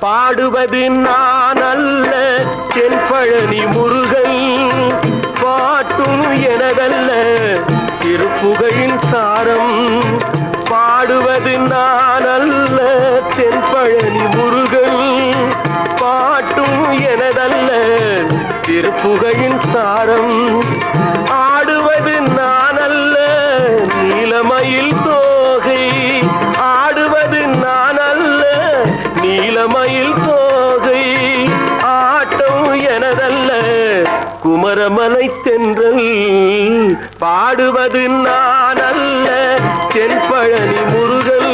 பாடுவது நான் அல்ல தென்பழனி முருகன், பாட்டும் எனதல்ல திருப்புகையின் சாரம். பாடுவது நான் அல்ல தென்பழனி முருகன், பாட்டும் எனதல்ல திருப்புகையின் சாரம். ஆடுவது நான் அல்ல நீலமயில் தோகை, ஆடுவது நான் அல்ல நீலமயில் தோகை. ஆட்டம் எனதல்ல குமரமலை தென்றல், பாடுவது நான் அல்ல தென்பழனி முருகன்.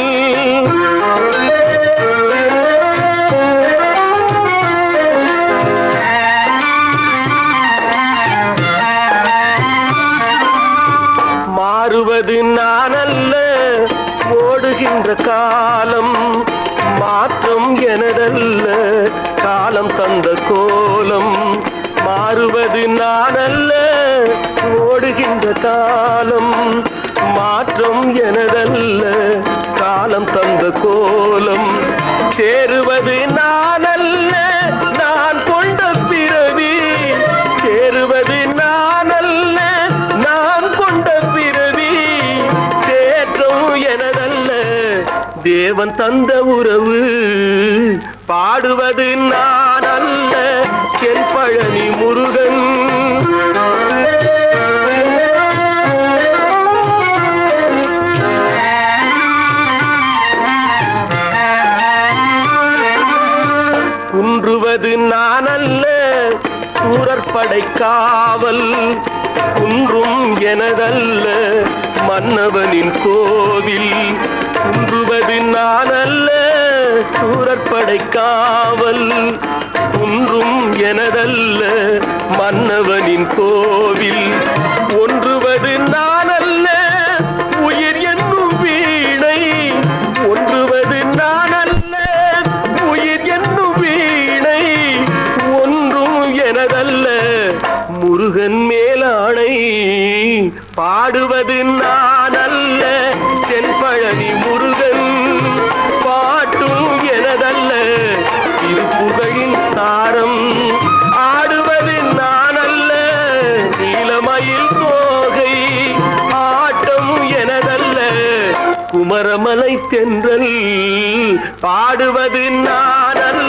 மாறுவது நான் அல்ல ஓடுகின்ற காலம், மாற்றம் எனதல்ல காலம் தந்த கோலம். மாறுவது நான் அல்ல ஓடுகின்ற காலம், மாற்றம் எனதல்ல காலம் தந்த கோலம். சேருவது நான் அல்ல நான் கொண்ட பிறவி, சேருவது நான் அல்ல நான் கொண்ட பிறவி. தேற்றம் எனதல்ல தேவன் தந்த உறவு, பாடுவது நான் அல்ல தென்பழனி முருகன். குன்றுவது நான் அல்ல சூரற்படை காவல், குன்றும் எனதல்ல மன்னவனின் கோவில். குன்றுவது நான் அல்ல சூரற்படை காவல், குன்றும் எனதல்ல மன்னவனின் கோவில். ஒன்றுவது நான் அல்ல உயிர் என்னும் வீணை, ஒன்றுவது நான் அல்ல உயிர் என்னும் வீணை. ஒன்றும் எனதல்ல முருகன் மேலாணை, பாடுவது நான் அல்ல தென்பழனி முருகன். பாட்டும் எனதல்ல திருப்புகையின் சாரம். ஆடுவது நான் அல்ல நீலமயில் தோகை, ஆட்டம் எனதல்ல குமரமலை தென்றல். பாடுவது நான் அல்ல